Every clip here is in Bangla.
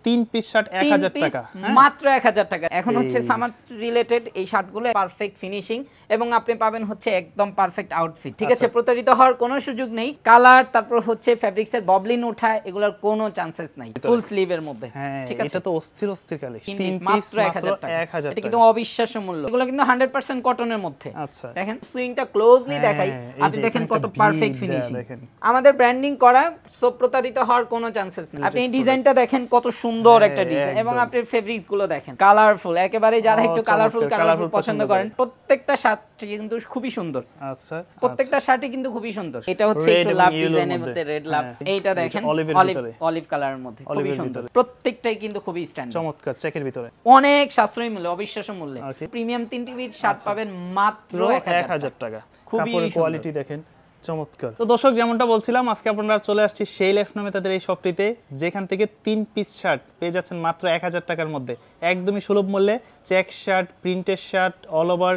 তিন পিস শার্ট 1000 টাকা, মাত্র 1000 টাকা। এখন হচ্ছে সামার রিলেটেড এই শার্টগুলো পারফেক্ট ফিনিশিং এবং আপনি পাবেন হচ্ছে একদম পারফেক্ট আউটফিট। ঠিক আছে, প্রতারিত হওয়ার কোনো সুযোগ নেই। কালার, তারপর হচ্ছে ফেব্রিক্স এর ববলিন ওঠা, এগুলোর কোনো চান্সেস নাই। ফুল স্লিভের মধ্যে। ঠিক আছে, এটা তো অস্থির কালেকশন। তিন পিস মাত্র 1000 টাকা। এটা কিন্তু অবিশ্বাস্য মূল্য। এগুলো কিন্তু 100% কটনের মধ্যে। আচ্ছা, দেখেন সুইংটা ক্লোজলি দেখাই, আপনি দেখেন কত পারফেক্ট ফিনিশিং। আমাদের ব্র্যান্ডিং করা, সো প্রতারিত হওয়ার কোনো চান্সেস নেই। আপনি এই ডিজাইনটা দেখেন কত সুন্দর একটা ডিজাইন, এবং আপনি ফেব্রিক্স গুলো দেখেন কালারফুল, একেবারে যারা একটু কালারফুল পছন্দ করেন, প্রত্যেকটা শার্ট কিন্তু খুবই সুন্দর। আচ্ছা, প্রত্যেকটা শার্টই কিন্তু খুবই সুন্দর। এটা হচ্ছে একটু লাভ ডিজাইনের মধ্যে রেড লাভ, এইটা দেখেন অলিভ কালারের মধ্যে খুবই সুন্দর। প্রত্যেকটাই কিন্তু খুবই স্ট্যান্ডার্ড, চমৎকার, চেকের ভিতরে অনেক সাশ্রয়ী মূল্য, অবিশ্বাস্য মূল্যে। প্রিমিয়াম 3 পিস শার্ট পাবেন মাত্র 1000 টাকা। খুবই কোয়ালিটি দেখেন, চমৎকার। তো দর্শক, যেমনটা বলছিলাম, আজকে আপনারা চলে আসছি সেই লাইফ নামে তাদের এই শপটিতে, যেখান থেকে 3 পিস শার্ট পেয়ে যাচ্ছেন মাত্র 1000 টাকার মধ্যে, একদমই সুলভ মূল্যে। Check shirt, printed shirt, all over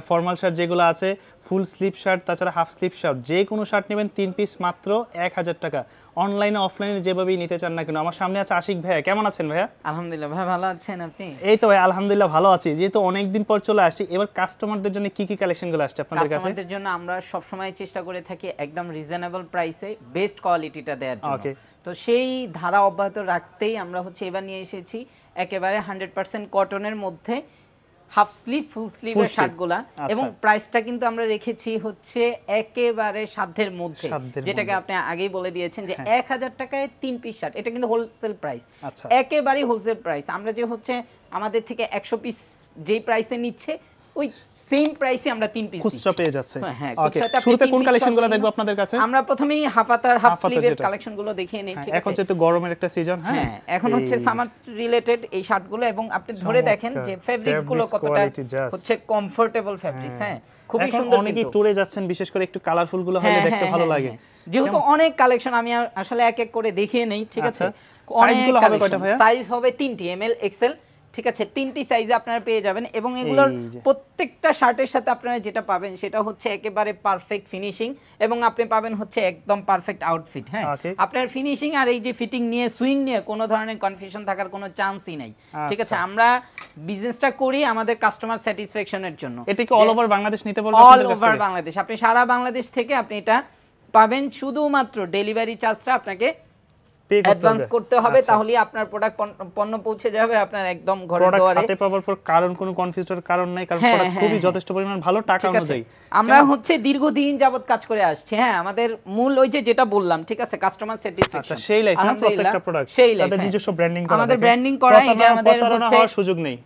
formal shirt যেগুলো আছে, ফুল স্লিভ শার্ট, তাছাড়া হাফ স্লিভ শার্ট, যে কোনো শার্ট নেবেন 3 পিস মাত্র 1000 টাকা। অনলাইনে অফলাইনে যেভাবেই নিতে চান না কেন। আমার সামনে আছে আশিক ভাইয়া, কেমন আছেন ভাইয়া? আলহামদুলিল্লাহ ভাই, ভালো আছেন আপনি? এই তো ভাই আলহামদুলিল্লাহ ভালো আছি। যেহেতু অনেকদিন পর চলে আসি, এবার কাস্টমারদের জন্য কি কি কালেকশনগুলো আসছে আপনাদের কাছে? কাস্টমারদের জন্য আমরা সব সময় চেষ্টা করে থাকি একদম রিজনেবল প্রাইসে বেস্ট কোয়ালিটিটা দেওয়ার জন্য। তো সেই ধারা অব্যাহত রাখতেই আমরা হচ্ছে এবার নিয়ে এসেছি একেবারে 100% কটনের মধ্যে হাফ স্লিভ, ফুল স্লিভের শার্টগুলা, এবং প্রাইসটা কিন্তু আমরা রেখেছি হচ্ছে একেবারে সাধ্যের মধ্যে, যেটাকে আপনি আগেই বলে দিয়েছেন যে 1000 টাকায় 3 পিস শার্ট। এটা কিন্তু হোলসেল প্রাইস, একেবারে হোলসেল প্রাইস। আমরা যে হচ্ছে আমাদের থেকে 100 পিস যেই প্রাইসে নিচ্ছে, ওই সেম প্রাইসে আমরা 3 পিস খুচরা পেয়ে যাচ্ছে। হ্যাঁ, শুরুতে কোন কালেকশনগুলো দেখব আপনাদের কাছে? আমরা প্রথমেই হাফ স্লিভের কালেকশনগুলো দেখিয়ে নেই। ঠিক আছে, এখন যেহেতু গরমের একটা সিজন, হ্যাঁ, এখন হচ্ছে সামার রিলেটেড এই শার্টগুলো, এবং আপনি ধরে দেখেন যে ফেব্রিক্স গুলো কতটা হচ্ছে কমফোর্টেবল ফেব্রিক্স। হ্যাঁ, খুবই সুন্দর। অনেকেই টুরে যাচ্ছেন, বিশেষ করে একটু কালারফুল গুলো হলে দেখতে ভালো লাগে। যেহেতু অনেক কালেকশন, আমি আসলে এক এক করে দেখিয়ে নেই। ঠিক আছে, সাইজগুলো হবে কয়টা ভাইয়া? সাইজ হবে 3টি, এমএল, এক্সেল। ঠিক আছে, 3টি সাইজে আপনারা পেয়ে যাবেন, এবং এগুলোর প্রত্যেকটা শার্টের সাথে আপনারা যেটা পাবেন সেটা হচ্ছে একেবারে পারফেক্ট ফিনিশিং, এবং আপনি পাবেন হচ্ছে একদম পারফেক্ট আউটফিট। হ্যাঁ, আপনার ফিনিশিং আর এই যে ফিটিং নিয়ে, সুইং নিয়ে কোনো ধরনের কনফিউশন থাকার কোনো চান্সই নাই। ঠিক আছে, আমরা বিজনেসটা করি আমাদের কাস্টমার স্যাটিসফ্যাকশনের জন্য। এটা কি অল ওভার বাংলাদেশ নিতে পারবেন? অল ওভার বাংলাদেশ, আপনি সারা বাংলাদেশ থেকে আপনি এটা পাবেন। শুধুমাত্র ডেলিভারি চার্জটা আপনাকে অ্যাডভান্স করতে হবে, তাহলে আপনার প্রোডাক্ট পণ্য পৌঁছে যাবে আপনার একদম ঘরে দুয়ারে। হাতে পাওয়ার পর কারণ কোনো কনফিউজনের কারণ নাই, কারণ প্রোডাক্ট খুবই যথেষ্ট পরিমাণ ভালো, টাকা অনুযায়ী। আমরা হচ্ছে দীর্ঘদিন যাবত কাজ করে আসছি। হ্যাঁ, আমাদের মূল ওই যে যেটা বললাম, ঠিক আছে, কাস্টমার স্যাটিসফ্যাকশন। আচ্ছা, সেই লাইফ না, প্রত্যেকটা প্রোডাক্ট সেই লাইফ, তাদের নিজস্ব ব্র্যান্ডিং করা, আমাদের ব্র্যান্ডিং করা, এই যে আমাদের হচ্ছে সুযোগ নেই।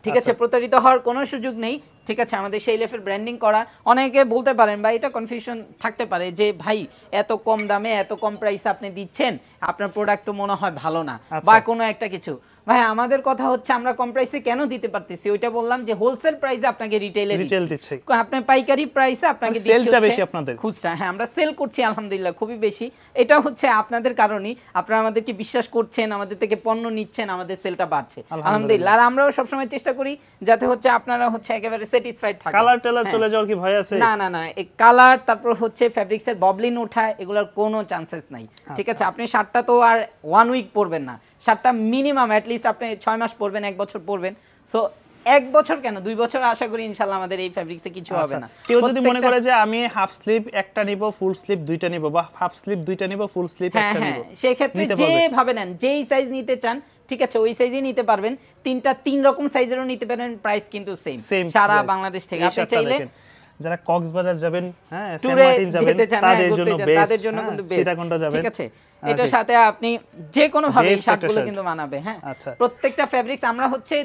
ঠিক আছে, প্রতারিত হওয়ার কোনো সুযোগ নেই। ঠিক আছে, আমাদের সেই লেভেল ব্র্যান্ডিং করা। অনেকে বলতে পারেন বা এটা কনফিউশন থাকতে পারে যে ভাই এত কম দামে এত কম প্রাইসে আপনি দিচ্ছেন, আপনার প্রোডাক্ট তো মনে হয় ভালো না বা কোনো একটা কিছু। ভাই, আমাদের কথা হচ্ছে আমরা কম প্রাইসে কেন দিতে পারতেছি, ওইটা বললাম যে হোলসেল প্রাইসে আপনাকে রিটেল দিচ্ছি, আপনি পাইকারি প্রাইসে আপনাকে সেলটা বেশি আপনাদের খুচরা। হ্যাঁ, আমরা সেল করছি আলহামদুলিল্লাহ খুবই বেশি। এটা হচ্ছে আপনাদের কারণেই, আপনারা আমাদেরকে বিশ্বাস করছেন, আমাদের থেকে পণ্য নিচ্ছেন, আমাদের সেলটা বাড়ছে আলহামদুলিল্লাহ। আর আমরাও সবসময় চেষ্টা করি যাতে হচ্ছে আপনারা হচ্ছে একেবারে স্যাটিসফাইড থাকেন। কালার টেলার চলে যাওয়ার কি ভয় আছে? না না না, এই কালার, তারপর হচ্ছে ফেব্রিক্স এর ববলিন ওঠা, এগুলোর কোনো চান্সেস নাই। ঠিক আছে, আপনি শার্টটা তো আর 1 উইক পরবেন না, শার্টটা মিনিমাম অ্যাট লিস্ট আপনি 6 মাস পরবেন, 1 বছর পরবেন। সো 1 বছর কেন 2 বছর আশা করি ইনশাআল্লাহ আমাদের এই ফেব্রিক্সে কিছু হবে না। কেউ যদি মনে করে যে আমি হাফ স্লিভ একটা নিব, ফুল স্লিভ দুইটা নিব, বা হাফ স্লিভ দুইটা নিব, ফুল স্লিভ একটা নিব, সেই ক্ষেত্রে যেভাবে নেন, যেই সাইজ নিতে চান, ঠিক আছে, ওই সাইজই নিতে পারবেন। 3 রকম সাইজেরও নিতে পারেন, প্রাইস কিন্তু সেম সারা বাংলাদেশ থেকে। আপনি চাইলে যারা কক্সবাজার যাবেন, হ্যাঁ, সেন্ট মার্টিন যাবেন, তাদের জন্য কিন্তু বেস্ট। ঠিক আছে, এটার সাথে আপনি যে কোনো ভাবে এই শার্টগুলো কিন্তু মানাবে। হ্যাঁ, প্রত্যেকটা ফেব্রিক্স আমরা হচ্ছে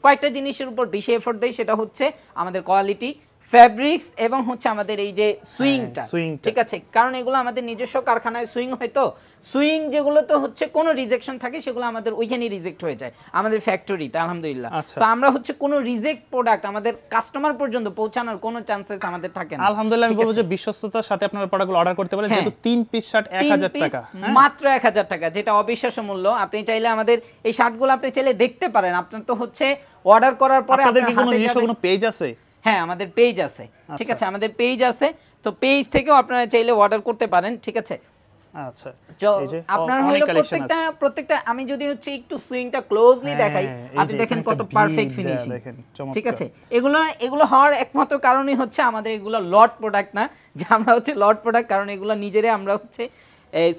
কয়েকটা জিনিসের উপর বেশি এফোর্ট দেই, সেটা হচ্ছে আমাদের কোয়ালিটি, ফেব্রিক্স এবং হচ্ছে আমাদের এই যে সুইংটা। ঠিক আছে, কারণ এগুলো আমাদের নিজস্ব কারখানায় সুইং হয়, তো সুইং যেগুলো তো হচ্ছে কোনো রিজেকশন থাকে সেগুলো আমাদের ওইখানেই রিজেক্ট হয়ে যায় আমাদের ফ্যাক্টরিতে আলহামদুলিল্লাহ। তো আমরা হচ্ছে কোনো রিজেক্ট প্রোডাক্ট আমাদের কাস্টমার পর্যন্ত পৌঁছানোর কোনো চান্সেস আমাদের থাকে না আলহামদুলিল্লাহ। আমি বলবো যে বিশ্বস্ততার সাথে আপনারা প্রোডাক্টগুলো অর্ডার করতে পারেন, যেহেতু 3 পিস শার্ট 1000 টাকা, মাত্র 1000 টাকা, যেটা অবিশ্বাস্য মূল্য। আপনি চাইলে আমাদের এই শার্টগুলো আপনি চাইলে দেখতে পারেন। আপনার তো হচ্ছে অর্ডার করার পরে আপনাদের কি কোনো নিজস্ব কোনো পেজ আছে? হ্যাঁ, আমাদের পেজ আছে। ঠিক আছে, আমাদের পেজ আছে, তো পেজ থেকেও আপনারা চাইলে অর্ডার করতে পারেন। ঠিক আছে, আচ্ছা এই যে আপনার হলো প্রত্যেকটা আমি যদি হচ্ছে একটু সুইংটা ক্লোজলি দেখাই আপনি দেখেন কত পারফেক্ট ফিনিশিং ঠিক আছে এগুলো হওয়ার একমাত্র কারণই হচ্ছে আমাদের এগুলো লট প্রোডাক্ট না, যে আমরা হচ্ছে লট প্রোডাক্ট, কারণ এগুলো নিজেরাই আমরা হচ্ছে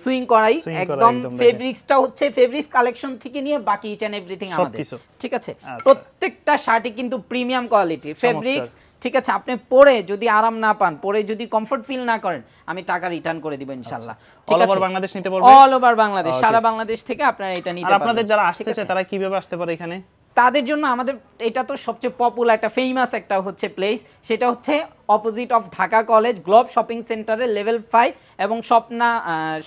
সুইং করাই একদম। ফেব্রিক্সটা হচ্ছে ফেব্রিক্স কালেকশন থেকে নিয়ে বাকি ইচ এন্ড এভরিথিং আমাদের, ঠিক আছে। প্রত্যেকটা শার্টই কিন্তু প্রিমিয়াম কোয়ালিটি ফেব্রিক্স, ঠিক আছে। আপনি পরে যদি আরাম না পান, পরে যদি কমফর্ট ফিল না করেন, আমি টাকা রিটার্ন করে দিব ইনশাআল্লাহ। অল ওভার বাংলাদেশ নিতে পারবেন, অল ওভার বাংলাদেশ, সারা বাংলাদেশ থেকে আপনারা এটা নিতে পারবেন। আর আপনাদের যারা আসতে চায় তারা কিভাবে আসতে পারে এখানে? তাদের জন্য আমাদের এটা তো সবচেয়ে পপুলার একটা ফেমাস একটা হচ্ছে প্লেস, সেটা হচ্ছে opposite of Dhaka college globe shopping সেন্টারের লেভেল 5 এবং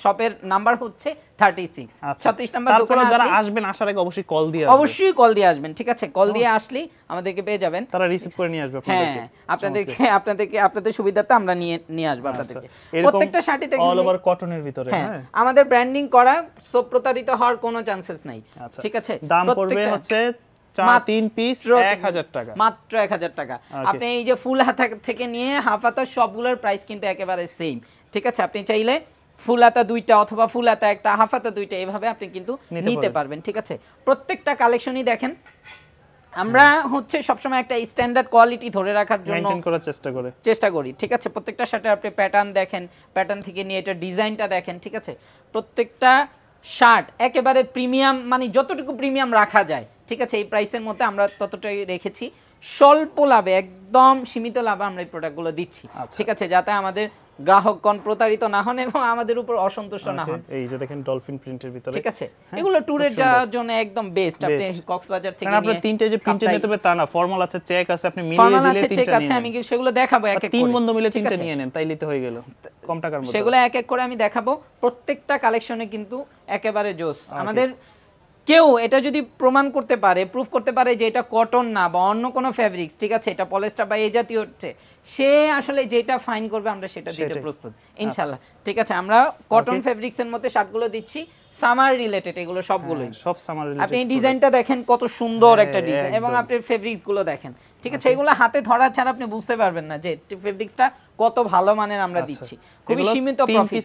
শপের নাম্বার হচ্ছে 36 36 নাম্বার দোকানে যারা আসবেন আসার আগে অবশ্যই কল দিয়ে অবশ্যই কল দিয়ে আসবেন, ঠিক আছে। কল দিয়ে আসলেই আমাদেরকে পেয়ে যাবেন, তারা রিসিভ করে নিয়ে আসবে আপনাদেরকে। হ্যাঁ, আপনাদের সুবিধাতে আমরা নিয়ে আসব আপনাদেরকে। প্রত্যেকটা শার্টই দেখেন অল ওভার কটনের ভিতরে, হ্যাঁ আমাদের ব্র্যান্ডিং করা, সব প্রতারিত হওয়ার কোনো চান্সেস নাই, ঠিক আছে। দাম পড়বে হচ্ছে 3 পিস 1000 টাকা, মাত্র 1000 টাকা। আপনি এই যে ফুল হাতা থেকে নিয়ে হাফ হাতা সবগুলোর প্রাইস কিন্তু একেবারে সেম, ঠিক আছে। আপনি চাইলে ফুল হাতা 2টা অথবা ফুল হাতা একটা, হাফ হাতা 2টা, এভাবে আপনি কিন্তু নিতে পারবেন, ঠিক আছে। প্রত্যেকটা কালেকশনই দেখেন আমরা হচ্ছে সবসময় একটা স্ট্যান্ডার্ড কোয়ালিটি ধরে রাখার জন্য মেইনটেইন করার চেষ্টা করি, ঠিক আছে। প্রত্যেকটা শার্টে আপনি প্যাটার্ন দেখেন, প্যাটার্ন থেকে নিয়ে এটা ডিজাইনটা দেখেন, ঠিক আছে। প্রত্যেকটা শার্ট একেবারে প্রিমিয়াম, মানে যতটুকু প্রিমিয়াম রাখা যায়, ঠিক আছে, এই প্রাইসের মধ্যে আমরা ততটাই রেখেছি। স্বল্প লাভে, একদম সীমিত লাভে আমরা এই প্রোডাক্টগুলো দিচ্ছি, ঠিক আছে, যাতে আমাদের গ্রাহকগণ প্রতারিত না হন এবং আমাদের উপর অসন্তুষ্ট না হন। এই যে দেখেন ডলফিন প্রিন্টের ভিতরে, ঠিক আছে, এগুলো ট্যুরের জন্য একদম বেস্ট। আপনি কক্সবাজার থেকে নিয়ে আপনি তিনটে যে প্রিন্টে নিতে হবে তা না, ফর্মাল আছে, চেক আছে, আপনি মিলিয়ে দিলে তিনটা নিয়ে নেন। আমি সেগুলো দেখাবো এক এক করে, তিন বন্ধু মিলে তিনটা নিয়ে নেন, তাইলে তো হয়ে গেল কম টাকার মধ্যে। সেগুলো এক এক করে আমি দেখাবো। প্রত্যেকটা কালেকশনে কিন্তু একেবারে জোস। আমাদের কেউ এটা যদি প্রমাণ করতে পারে, প্রুফ করতে পারে যে এটা কটন না বা অন্য কোনো ফেব্রিক্স, ঠিক আছে, এটা পলিস্টার বা এই জাতীয় হচ্ছে, সে আসলে যেটা ফাইন করবে আমরা সেটা দিতে প্রস্তুত ইনশাআল্লাহ, ঠিক আছে। আমরা কটন ফেব্রিক্স এর মধ্যে শার্টগুলো দিচ্ছি, সামার রিলেটেড, এগুলো সবগুলোই সব সামার রিলেটেড। আপনি এই ডিজাইনটা দেখেন, কত সুন্দর একটা ডিজাইন, এবং আপনি ফেব্রিক্স গুলো দেখেন, ঠিক আছে। এগুলো হাতে ধরা ছাড়া আপনি বুঝতে পারবেন না যে ফেব্রিক্সটা কত ভালো মানের আমরা দিচ্ছি। খুবই সীমিত প্রফিট,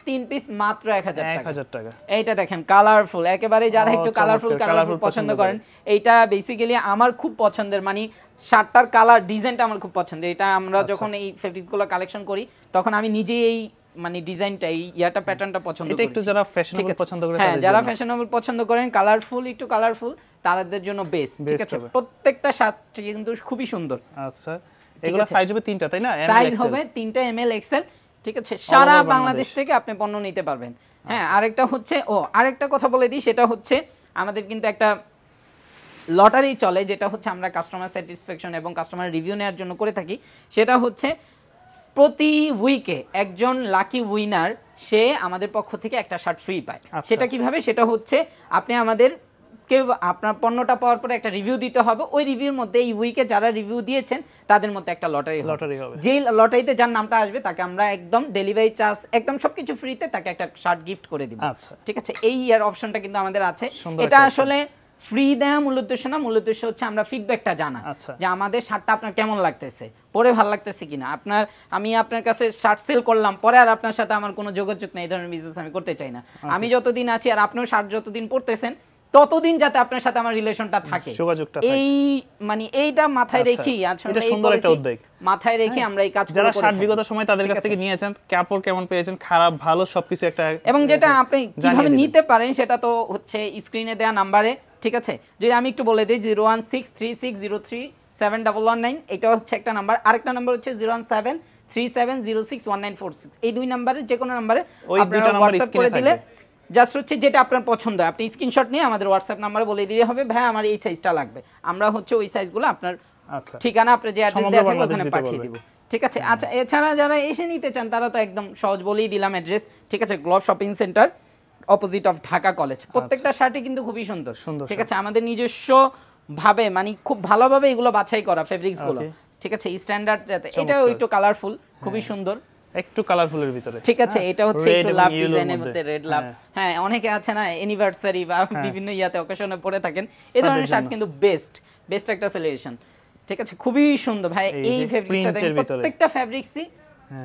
3 পিস মাত্র 1000 টাকা। এইটা দেখেন কালারফুল, একেবারে যারা একটু কালারফুল পছন্দ করেন, এইটা বেসিক্যালি আমার খুব পছন্দের, মানে শার্টটার কালার ডিজাইনটা আমার খুব পছন্দের। এটা আমরা যখন এই ফেব্রিকগুলো কালেকশন করি তখন আমি নিজেই এই মানে ডিজাইনটা, এই ইয়াটা প্যাটার্নটা পছন্দ করি। এটা একটু যারা ফ্যাশনেবল পছন্দ করে, হ্যাঁ যারা ফ্যাশনেবল পছন্দ করেন, কালারফুল, একটু কালারফুল, তাদের জন্য বেস্ট, ঠিক আছে। প্রত্যেকটা শার্ট কিন্তু খুবই সুন্দর। আচ্ছা, এগুলা সাইজ হবে 3টা, তাই না? সাইজ হবে 3টা এমএল এক্সেল, ঠিক আছে। সারা বাংলাদেশ থেকে আপনি পণ্য নিতে পারবেন। হ্যাঁ, আরেকটা হচ্ছে আরেকটা কথা বলে দিই, সেটা হচ্ছে আমাদের কিন্তু একটা লটারি চলে, যেটা হচ্ছে আমরা কাস্টমার স্যাটিসফ্যাকশন এবং কাস্টমার রিভিউ নেওয়ার জন্য করে থাকি। সেটা হচ্ছে প্রতি উইকে একজন লাকি উইনার সে আমাদের পক্ষ থেকে একটা শার্ট ফ্রি পায়। সেটা কিভাবে? সেটা হচ্ছে আপনি আমাদের আপনার পণ্যটা পাওয়ার পরে একটা রিভিউ দিতে হবে, ওই রিভিউর মধ্যে এই উইকে যারা রিভিউ দিয়েছেন তাদের মধ্যে একটা লটারি হবে। যেই লটারিতে যার নামটা আসবে তাকে আমরা একদম ডেলিভারি চার্জ একদম সবকিছু ফ্রিতে তাকে একটা শার্ট গিফট করে দিব, ঠিক আছে। এই ইয়ার অপশনটা কিন্তু আমাদের আছে। এটা আসলে ফ্রি দেওয়া মূল উদ্দেশ্য না, মূল উদ্দেশ্য হচ্ছে আমরা ফিডব্যাকটা জানা, যে আমাদের শার্টটা আপনার কেমন লাগতেছে, পরে ভালো লাগতেছে কিনা। আমি আপনার কাছে শার্ট সেল করলাম, পরে আর আপনার সাথে আমার কোনো যোগাযোগ নেই, এই ধরনের বিজনেস আমি করতে চাই না। আমি যতদিন আছি আর আপনিও শার্ট যতদিন পরতেছেন ততদিন যাতে আপনার সাথে আমার রিলেশনটা থাকে, যোগাযোগটা থাকে, এই মানে এইটা মাথায় রেখেই আসলে এই সুন্দর একটা উদ্যোগ মাথায় রেখে আমরা এই কাজগুলো করি। যারা শার্ট বিগত সময় তাদের কাছ থেকে নিয়েছেন, কাপড় কেমন পেয়েছেন, খারাপ ভালো সবকিছু একটা, এবং যেটা আপনি কিভাবে নিতে পারেন সেটা তো হচ্ছে স্ক্রিনে দেয়া নম্বরে, ঠিক আছে। যদি আমি একটু বলে দিই, 01636037119, এটা হচ্ছে একটা নাম্বার। আরেকটা নাম্বার হচ্ছে 01737061946। এই দুই নাম্বারের যে কোনো নাম্বারে ওই দুইটা নাম্বার স্ক্রিনে দিলে জাস্ট হচ্ছে যেটা আপনার পছন্দ হয় আপনি স্ক্রিনশট নিয়ে আমাদের হোয়াটসঅ্যাপ নাম্বারে বলে দিলে হবে, ভাই আমার এই সাইজটা লাগবে। আমরা হচ্ছে ওই সাইজগুলো আপনার ঠিকানা আপনি যে অ্যাড্রেস দেয়া থাকবে ওখানে পাঠিয়ে দিব, ঠিক আছে। আচ্ছা, এছাড়া যারা এসে নিতে চান তারা তো একদম সহজ বলেই দিলাম অ্যাড্রেস, ঠিক আছে। Globe shopping centre opposite of Dhaka college. প্রত্যেকটা শার্টই কিন্তু খুবই সুন্দর, ঠিক আছে। আমাদের নিজস্ব ভাবে মানে খুব ভালোভাবে এগুলো বাছাই করা ফেব্রিক্স গুলো, ঠিক আছে, স্ট্যান্ডার্ড। এটাও একটু কালারফুল, খুবই সুন্দর, একটু কালারফুলের ভিতরে, ঠিক আছে। এটা হচ্ছে একটু লাভ ডিজাইনের মধ্যে, রেড লাভ। হ্যাঁ, অনেকে আছে না অ্যানিভার্সারি বা বিভিন্ন ইয়াতে অকেশনে পরে থাকেন, এই ধরনের শার্ট কিন্তু বেস্ট একটা সিলেকশন, ঠিক আছে। খুবই সুন্দর ভাই। এই ফেব্রিক্সটা দেখেন, প্রত্যেকটা ফেব্রিক্সই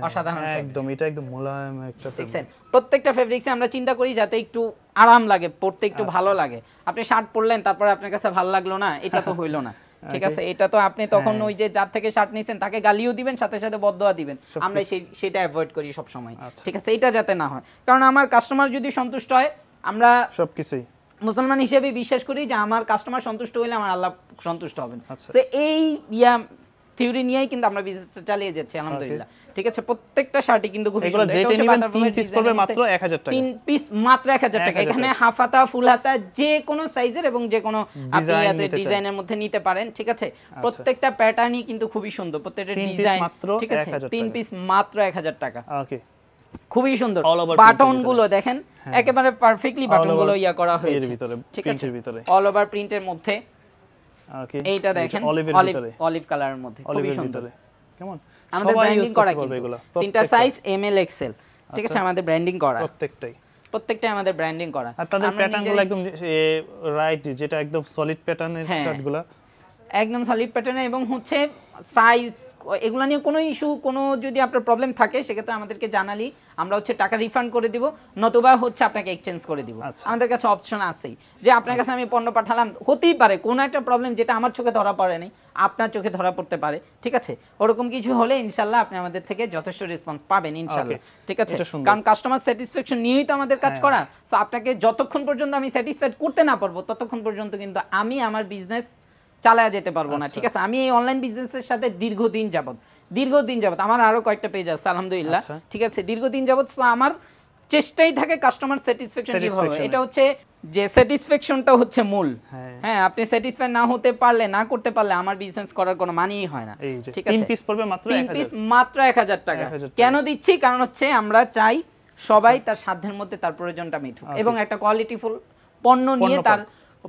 অসাধারণ একদম, এটা একদম মোলায়েম একটা ফেব্রিক্স। প্রত্যেকটা ফেব্রিক্সে আমরা চিন্তা করি যাতে একটু আরাম লাগে, পরতে একটু ভালো লাগে। আপনি শার্ট পরলেন, তারপর আপনার কাছে ভালো লাগলো না, এটা তো হইলো না। ঠিক আছে, এটা তো আপনি তখন ওই যে যার থেকে শার্ট নিছেন তাকে গালিও দিবেন, সাথে সাথে বদদোয়া দিবেন। আমরা সেটা অ্যাভয়েড করি সব সময়। ঠিক আছে, এটা যাতে না হয়, কারণ আমার কাস্টমার যদি সন্তুষ্ট হয়, আমরা সবকিছুই মুসলমান হিসেবে বিশ্বাস করি যে আমার কাস্টমার সন্তুষ্ট হইলে আমার আল্লাহ সন্তুষ্ট হবেন। তো এই থিওরি নিয়েই কিন্তু আমরা বিজনেসটা চালিয়ে যাচ্ছি আলহামদুলিল্লাহ। ঠিক আছে, প্রত্যেকটা শার্টই কিন্তু খুব সুন্দর। যেটা নেবেন 3 পিস পড়বে মাত্র 1000 টাকা। 3 পিস মাত্র 1000 টাকা। এখানে হাফ হাতা, ফুল হাতা যে কোনো সাইজের এবং যে কোনো আপনি ডিজাইনের মধ্যে নিতে পারেন। ঠিক আছে, প্রত্যেকটা প্যাটার্নই কিন্তু খুবই সুন্দর, প্রত্যেকটা ডিজাইন। ঠিক আছে, 3 পিস মাত্র 1000 টাকা। ওকে, খুবই সুন্দর। বাটন গুলো দেখেন, একেবারে পারফেক্টলি বাটন গুলো করা হয়েছে। ঠিক আছে, অল ওভার প্রিন্টের মধ্যে। ওকে, এইটা দেখেন অলিভ কালারের মধ্যে, খুবই সুন্দর। কেমন আমাদের ব্র্যান্ডিং করা, কিন্তু তিনটা সাইজ এম এল এক্সেল। ঠিক আছে, আমাদের ব্র্যান্ডিং করা, প্রত্যেকটাই আমাদের ব্র্যান্ডিং করা। আর তাদের প্যাটার্নগুলো একদম রাইট, যেটা একদম সলিড প্যাটার্নের শার্টগুলো, একদম সলিড প্যাটার্ন। এবং হচ্ছে সাইজ, এগুলো নিয়ে কোনো ইস্যু, কোনো যদি আপনার প্রবলেম থাকে সেক্ষেত্রে আমাদেরকে জানালি আমরা হচ্ছে টাকা রিফান্ড করে দিব, নতুবা হচ্ছে আপনাকে এক্সচেঞ্জ করে দিব। আমাদের কাছে অপশন আছেই যে আপনার কাছে আমি পণ্য পাঠালাম, হতেই পারে কোনো একটা প্রবলেম যেটা আমার চোখে ধরা পড়েনি, আপনার চোখে ধরা পড়তে পারে। ঠিক আছে, ওরকম কিছু হলে ইনশাল্লাহ আপনি আমাদের থেকে যথেষ্ট রেসপন্স পাবেন ইনশাল্লাহ। ঠিক আছে, কারণ কাস্টমার স্যাটিসফ্যাকশন নিয়েই তো আমাদের কাজ করা। সো আপনাকে যতক্ষণ পর্যন্ত আমি স্যাটিসফাইড করতে না পারবো, ততক্ষণ পর্যন্ত কিন্তু আমি আমার বিজনেস চালায়া যেতে পারবো না। ঠিক আছে, আমি এই অনলাইন বিজনেসের সাথে দীর্ঘদিন যাবত আমার আরো কয়েকটা পেজ আছে আলহামদুলিল্লাহ। ঠিক আছে, দীর্ঘদিন যাবত আমার চেষ্টাই থাকে কাস্টমার স্যাটিসফ্যাকশন কিভাবে, এটা হচ্ছে যে স্যাটিসফ্যাকশনটা হচ্ছে মূল। হ্যাঁ, আপনি স্যাটিসফাই না হতে পারলে, না করতে পারলে আমার বিজনেস করার কোনো মানেই হয় না। ঠিক আছে, 3 পিস পড়বে মাত্র 1000। 3 পিস মাত্র 1000 টাকা। কেন দিচ্ছি? কারণ হচ্ছে আমরা চাই সবাই তার সাধ্যের মধ্যে তার প্রয়োজনটা মিটুক এবং একটা কোয়ালিটিফুল পণ্য নিয়ে তার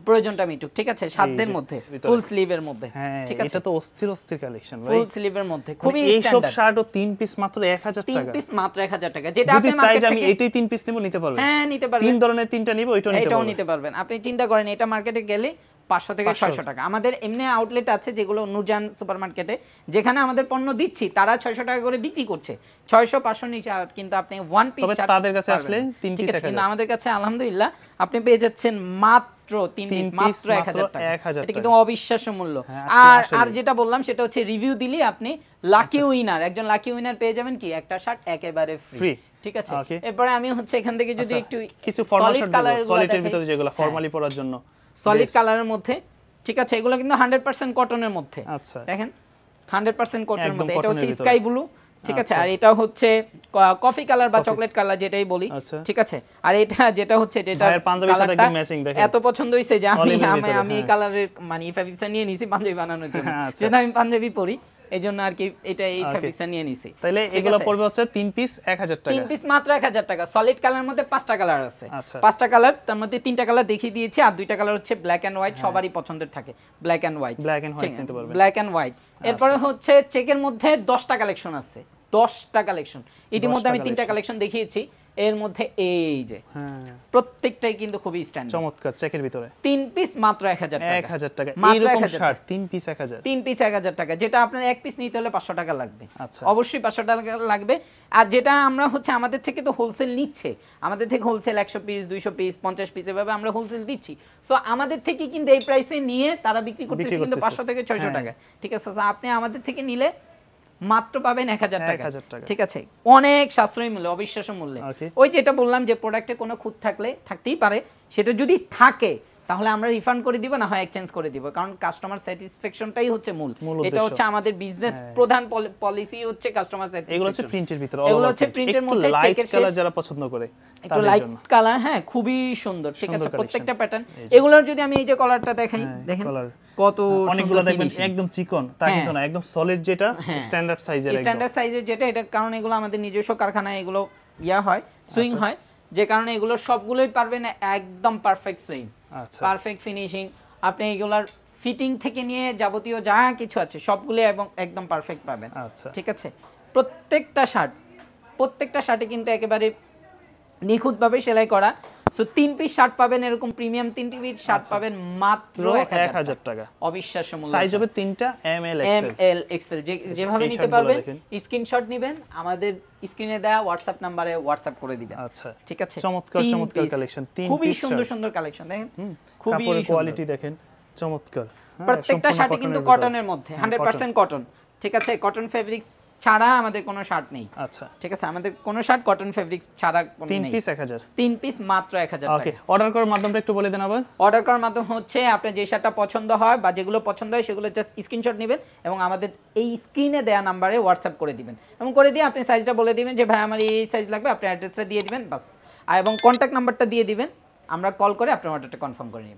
প্রয়োজনটা মিটুক। ঠিক আছে, সাধ্যের মধ্যে, ফুল স্লিভের মধ্যে। ঠিক আছে, এটা তো অস্থির কালেকশন ভাই, ফুল স্লিভের মধ্যে খুবই স্ট্যান্ডার্ড। এই সব শার্টও 3 পিস মাত্র 1000 টাকা। 3 পিস মাত্র 1000 টাকা। যেটা আপনি মার্কেট থেকে, আমি এটাই 3 পিস নেব, নিতে পারবেন। হ্যাঁ, নিতে পারবেন। 3 ধরনের 3টা নিব, এটাও নিতে পারবেন। আপনি চিন্তা করেন, এটা মার্কেটে গেলে 500 থেকে 600 টাকা। আমাদের এমনি আউটলেট আছে যেগুলো নূরজাহান সুপারমার্কেটে, যেখানে আমাদের পণ্য দিচ্ছি, তারা 600 টাকা করে বিক্রি করছে। 600-500 নিচে, কিন্তু আপনি ওয়ান পিস তাদের কাছে আসলে 3 পিস 1000। কিন্তু আমাদের কাছে আলহামদুলিল্লাহ আপনি পেয়ে যাচ্ছেন মাত্র 3 পিস মাত্র 1000 টাকা। এটা কিন্তু অবিশ্বাস্য মূল্য। আর যেটা বললাম সেটা হচ্ছে রিভিউ দিলে আপনি লাকি উইনার, একজন লাকি উইনার পেয়ে যাবেন কি একটা শার্ট একেবারে ফ্রি। ঠিক আছে, এরপরে আমি হচ্ছে এখান থেকে যদি একটু কিছু ফর্মাল শার্ট, সলিডের ভিতরে যেগুলো ফর্মালি পরার জন্য, সলিড কালারের মধ্যে। ঠিক আছে, এগুলো কিন্তু 100% কটনের মধ্যে। আচ্ছা, দেখেন 100% কটনের মধ্যে। এটা হচ্ছে স্কাই ব্লু। ঠিক আছে, আর এটা হচ্ছে কফি কালার বা চকলেট কালার যেটাই বলি। ঠিক আছে, আর এটা যেটা হচ্ছে এটা পাঞ্জাবির সাথে একদম ম্যাচিং। দেখেন এত পছন্দ হইছে যে আমি এই কালারের মানে এই ফেব্রিক্সটা নিয়ে নিছি পাঞ্জাবি বানানোর জন্য, যেটা আমি পাঞ্জাবি পরি, এইজন্য আর কি এটা এই ফেব্রিক্সটা নিয়ে নিছি। তাহলে এগুলো পড়বে হচ্ছে 3 পিস 1000 টাকা। 3 পিস মাত্র 1000 টাকা। সলিড কালারের মধ্যে 5টা কালার আছে। 5টা কালার, তার মধ্যে 3টা কালার দেখিয়ে দিয়েছি, আর 2টা কালার হচ্ছে ব্ল্যাক এন্ড হোয়াইট। সবারই পছন্দের থাকে ব্ল্যাক এন্ড হোয়াইট। নিতে পারবেন ব্ল্যাক এন্ড হোয়াইট। এরপরে হচ্ছে চেকের মধ্যে 10টা কালেকশন আছে। 10টা কালেকশন ইতিমধ্যে আমি 3টা কালেকশন দেখিয়েছি। এর মধ্যে এই যে প্রত্যেকটাই কিন্তু খুবই স্ট্যান্ডার্ড, চমৎকার। চেকের ভিতরে 3 পিস মাত্র 1000 টাকা। 1000 টাকা এরকম শার্ট 3 পিস 1000। 3 পিস 1000 টাকা, যেটা আপনার এক পিস নিতে হলে 500 টাকা লাগবে। আচ্ছা, অবশ্যই 500 টাকা লাগবে। আর যেটা আমরা হচ্ছে আমাদের থেকে তো হোলসেল নিচ্ছে, আমাদের থেকে হোলসেল 100 পিস 200 পিস 50 পিস এভাবে আমরা হোলসেল দিচ্ছি। সো আমাদের থেকে কিন্তু এই প্রাইসে নিয়ে তারা বিক্রি করতেছে কিন্তু 500 থেকে 600 টাকা। ঠিক আছে, আপনি আমাদের থেকে নিলে মাত্র পাবেন 1000 টাকা। ঠিক আছে, অনেক সাশ্রয়ী মূল্য, অবিশ্বাস্য মূল্যে। ওই যেটা বললাম যে প্রোডাক্টে কোনো খুঁত থাকলে থাকতেই পারে, সেটা যদি থাকে তাহলে আমরা রিফান্ড করে দিব, না হয় এক্সচেঞ্জ করে দিব, কারণ কাস্টমার স্যাটিসফ্যাকশনটাই হচ্ছে মূল। এটা হচ্ছে আমাদের বিজনেস প্রধান পলিসি হচ্ছে কাস্টমার স্যাটিসফ্যাকশন। এগুলো হচ্ছে প্রিন্টের ভিতর, এগুলো হচ্ছে প্রিন্টের মধ্যে লাইট কালার যারা পছন্দ করে, একটু লাইট কালার। হ্যাঁ, খুবই সুন্দর। ঠিক আছে, প্রত্যেকটা প্যাটার্ন। এগুলোর যদি আমি এই যে কলারটা দেখাই, দেখেন কত অনেকগুলো দেখবেন একদম চিকন, তা কিন্তু না, একদম সলিড, যেটা স্ট্যান্ডার্ড সাইজের, স্ট্যান্ডার্ড সাইজের যেটা। এটা কারণ এগুলো আমাদের নিজস্ব কারখানায় এগুলো হয়, সুইং হয়, যে কারণে এগুলো সবগুলোই পারবেন একদম পারফেক্ট সুইং, পারফেক্ট ফিনিশিং। আপনি এগুলার ফিটিং থেকে নিয়ে যাবতীয় যা কিছু আছে সবগুলো এবং একদম পারফেক্ট পাবেন। ঠিক আছে, প্রত্যেকটা শার্টে কিন্তু একেবারে নিখুঁতভাবে সেলাই করা। সো 3 পিস শার্ট পাবেন এরকম প্রিমিয়াম 3 পিস শার্ট পাবেন মাত্র 1000 টাকা। অবিশ্বাস্য মূল্য। সাইজ হবে 3টা এম এল এক্সেল যেভাবে নিতে পারবেন, স্ক্রিনশট নেবেন, আমাদের স্ক্রিনে দেওয়া হোয়াটসঅ্যাপ নম্বরে হোয়াটসঅ্যাপ করে দিবেন। আচ্ছা ঠিক আছে, চমৎকার চমৎকার কালেকশন, 3 খুবই সুন্দর সুন্দর কালেকশন দেখেন, খুবই কোয়ালিটি দেখেন চমৎকার। প্রত্যেকটা শার্টে কিন্তু কটনের মধ্যে 100% কটন। ঠিক আছে, কটন ফেব্রিক্স ছাড়া আমাদের কোনো শার্ট নেই। আচ্ছা ঠিক আছে, আমাদের কোনো শার্ট কটন ফেব্রিক্স ছাড়া কোনো নেই। 3 পিস 1000, 3 পিস মাত্র 1000 টাকা। ওকে, অর্ডার করার মাধ্যমটা একটু বলে দেন আবার। অর্ডার করার মাধ্যম হচ্ছে আপনি যে শার্টটা পছন্দ হয় বা যেগুলো পছন্দ হয় সেগুলো জাস্ট স্ক্রিনশট নেবেন এবং আমাদের এই স্ক্রিনে দেওয়া নাম্বারে হোয়াটসঅ্যাপ করে দিবেন, এবং করে দিয়ে আপনি সাইজটা বলে দিবেন যে ভাই আমার এই সাইজ লাগবে, আপনি অ্যাড্রেসটা দিয়ে দিবেন বাস, আর এবং কন্ট্যাক্ট নাম্বারটা দিয়ে দিবেন, আমরা কল করে আপনার অর্ডারটা কনফার্ম করে নিব।